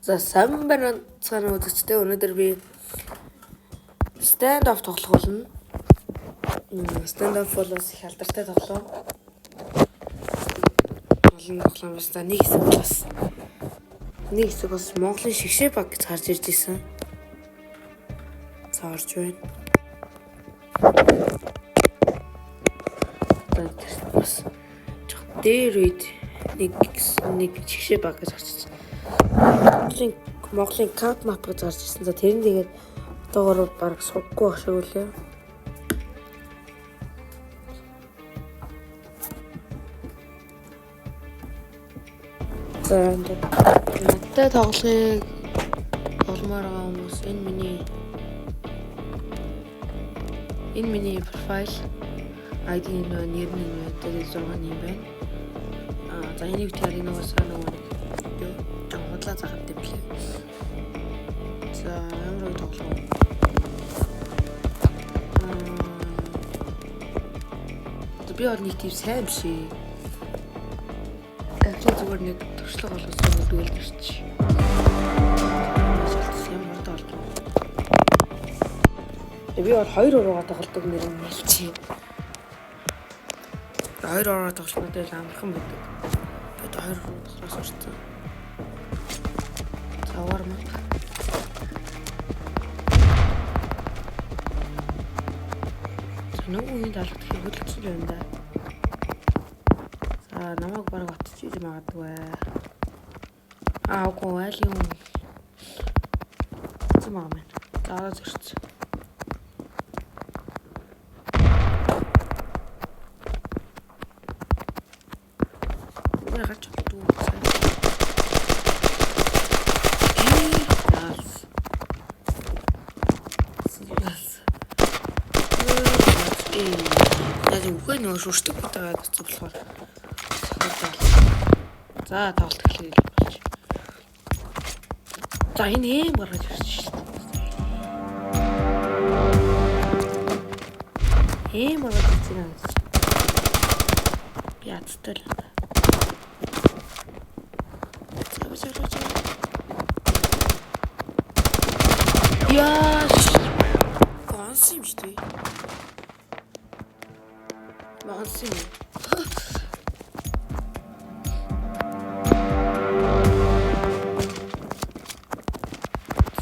За сайн байна цаана үзэгчдээ өнөөдөр би stand off тоглох болно. Stand off бол бас их алдартай тоглоом. Олон тоглоом бас за нэг хэсэг бас Монголын шигшээ баг гэж гарч ирж исэн. За орж байна. Бас дээр үед нэг шигшээ баг гэж гарч ирж. Монголын кап мап гэж гарч ирсэн. За тэрэн тэгээд одоогоор баг сувгүй байх шиг үлээ. За надтай тоглохыг олмоор байгаа хүмүүс энэ миний профайл ID нэр нь тэгээд 6 юм байна. За энийг тэрийг нугасаа нөгөө бодлоо заахад дэвлээ. За ямар тоглох вэ? Би бол нэг тийм сайн биш ээ. Авчи зүгээр нэг туршлага болгосон үдвэл гэрч. Ямар тоглох вэ? Би бол 2 уруугаар тоглодог нэр нь хэлчихье. 2 уруугаар тоглох нь амархан байдаг. Би 2 уруугаар тоглохоос урьдсан. Warm up. Нөгөө далд хөдөлгсөн юм да. За намайг бараг отчих юм магадгүй. Үгүй айл юм. Зэмаа мэн. За зэрч. Урагч дүү. Үгүй нөө шүршдэг байгаа гэсэн болохоор. За тоглолт эхлэе болж. За энэ юм гаргаж ирсэн шүү дээ. Ийм гаргаж ирсэн юм. Яцтай л. Яа. Ганс юм шүү дээ. Максим.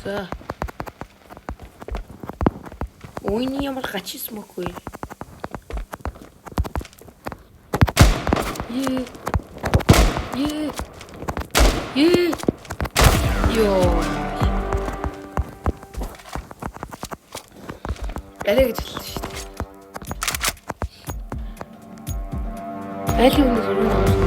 За. Ойны ямар гачис мөхгүй. Йоо. Элэг гэж хэлсэн шүү дээ. Айлын өмнө зураг авсан.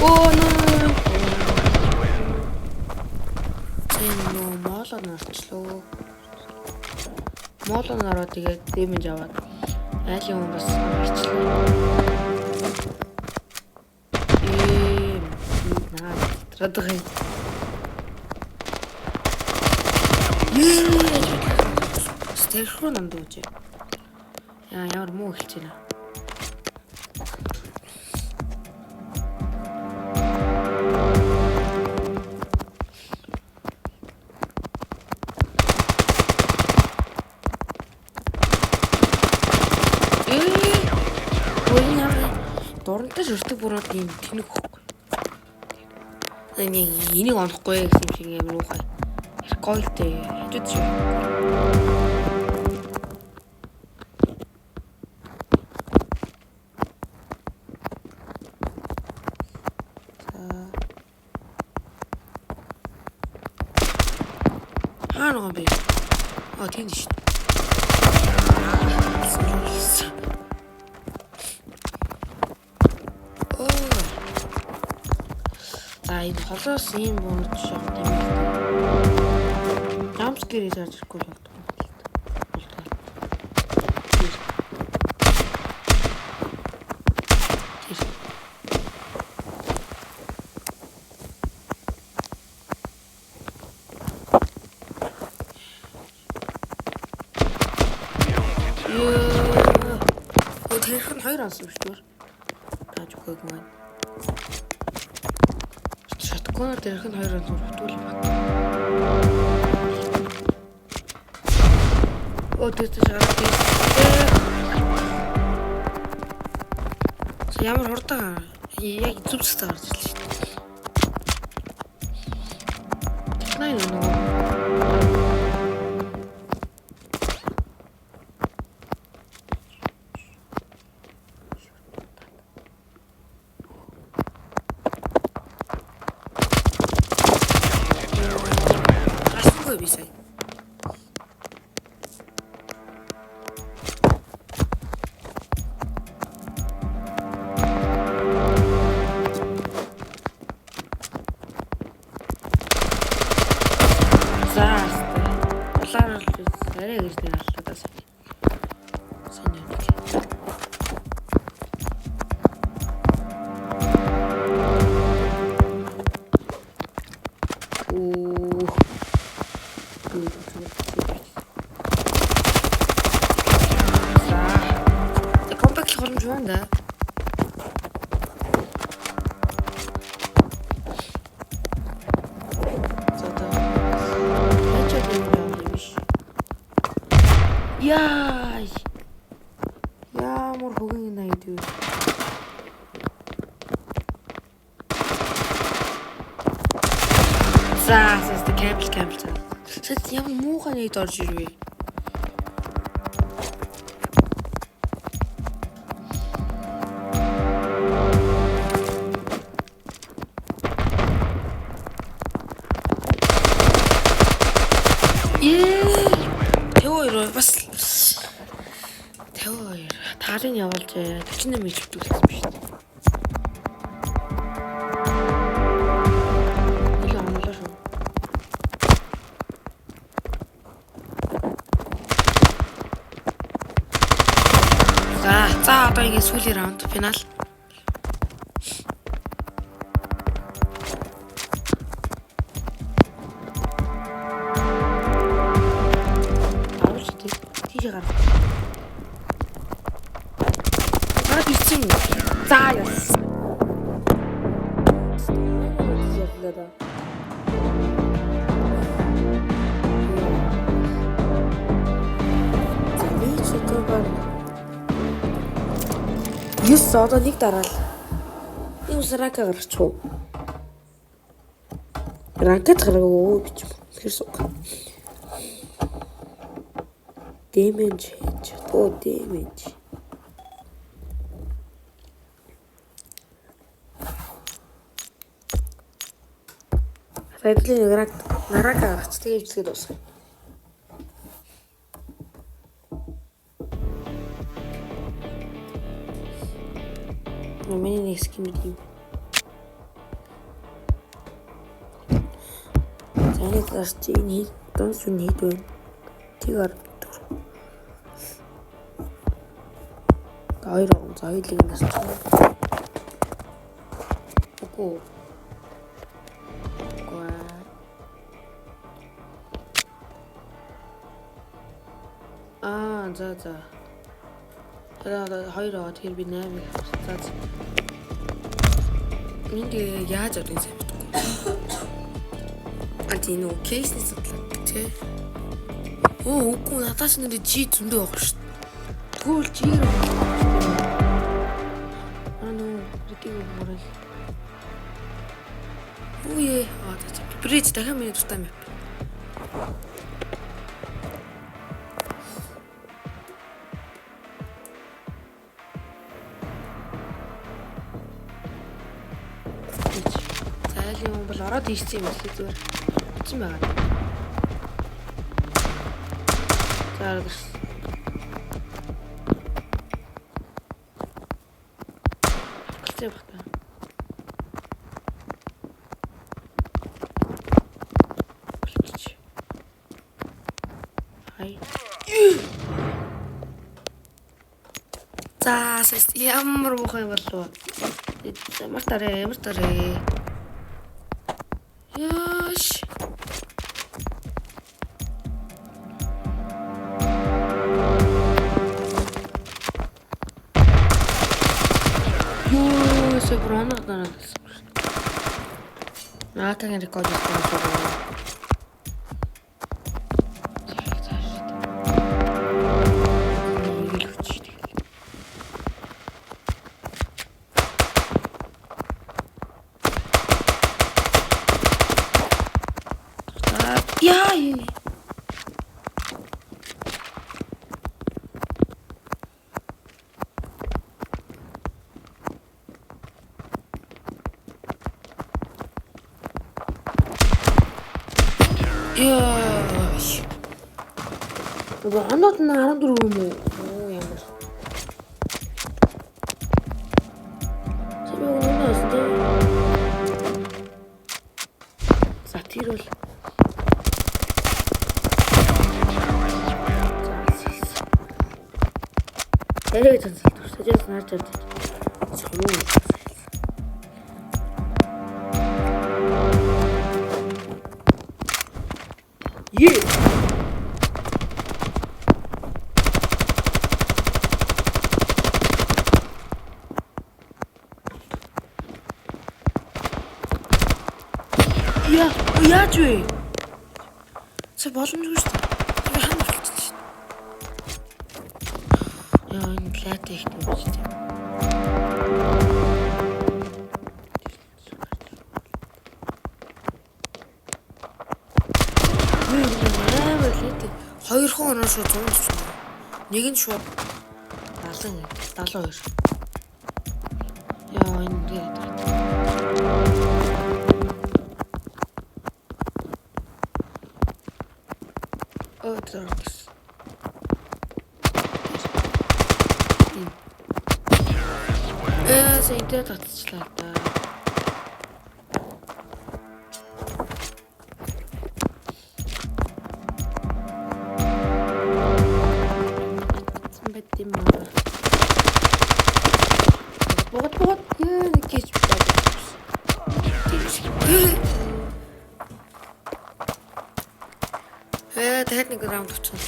Оо нөө. Энэ моолон орчлоо. Моолон ороо тэгээд дэмэж аваад айлын өмнө бас орчлоо. Радгай. Тэрхүү нандууж. Ямар муу хэлж байна. Дурантай шүртэг бүрээд юм тэнэг хөхгүй. Энийг онохгүй гэсэн юм шиг юм уухай. Гоё л дээ. Хажууд шүү. Хаана бэ? Тийм шүү. За энэ холоос ийм буунд шок юм байна. Ямскэрийг харж ирэхгүй л байна. Тэр хэн хоёр ансан биш үү? Ажгүй гэнэ. Шатгоноор дээрх нь 2 онцгой хутуул бат. Өдөрт шараад ямар хурдан яг зүвстэй гарч ирлээ шүү дээ. Найна нөгөө асгүй би сая. Арай гэж нэр алладаас. Сони нэг. Оо. За. Компакт хоромж байна да. Яй. Ямар хөгийн найд юу. За, кэмл. Сэт ямар муухай найд орж ирвэ. Тэвэр бас Тэвэр таарын явуулж 48 мэлчдэг гэсэн биш үү? Нэг амлаа шүү. За одоо ингэ сүүлийн раунд финал. За яс. Юус одоо нэг дараал. Юус рака гаргачих. Ракет гаргав гэж хэрсэг. Damage. Oh, damage. Сайдлын нарака гарч тэгээ ивчгээд дуусгая. Миний нэг ским юм. Зэний гарч ийн донс үн хийдвэ. Тэгэр Айрон зайлыг насч. Окей. За. Хоёроо тэр би 8-ыг авсан. Энд яаж авдаг юм бэ? Антин нөө кейсний судлаа тий. Үгүй надаас нэр жи зөндөө байгаа шүү дээ. Тэгвэл жи рикийг борол. Үе за. Брэд дахиад миний дуртай мэп. Зайл юм бол ороод ирсэн юм лээ зүгээр. Утсан байгаа. За багтаа. Хай. За ямар муухай болов. Ямар тарэ. Яш. Юу Өсөө броног дараа гэсэн. Наатагийн рекорд хийсэн. Яа. Яаш. Бронод нь 14 юм уу? Оо ямар. Чамайг өнөөс дээ. Сатир бол Тэрэг цансалт үрсэж наарч авдаг. Чамуу. Е. Яач вэ? Це боломжгүй шүү дээ. Би хам болчихсон шүү. Яа, энэ плат их юм шүү дээ. Хоёр хон оноо шууд 140. Нэг нь шууд 72. Яа, энэ дээр. Тормоз. Зэнтэй татчихлаа да. Бэт юм аа. Богот яа гэж байна. Дахиад нэг раунд очсон.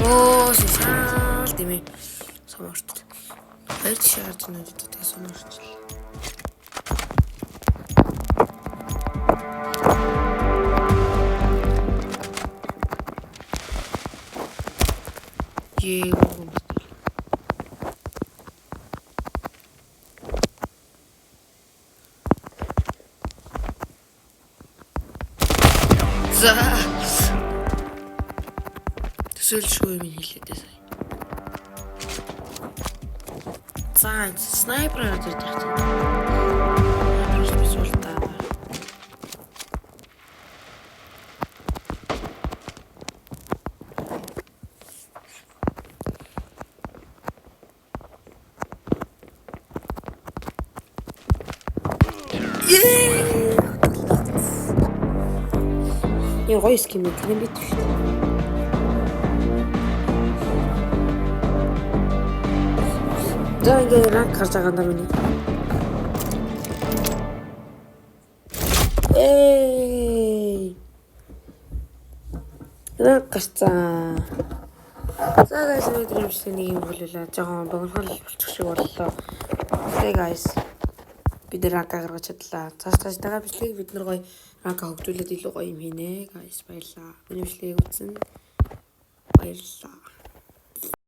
Оо, сал димэ. Самарч. Хайр шаард нүдэд самарч. Төсөөлшгүй юм хэлээд сая. Снайпер гэж ярьдаг. Бисуултаа. Я гоё скин нэг юм бит шүү дээ. За ингээ ранг гарч байгаа даа миний. Ранг гарцаа. За guys өнөөдөр нэг юм болуулаа. Жохон богинохол болчих шиг боллоо. Hey guys. Бид ранг гаргаж чадлаа. Цааш тагаа бичлэгийг бид нар гоё ранг хөгжүүлээд илүү гоё юм хийнэ. Guys баярлаа. Миний бичлэгийг үзсэн баярлалаа.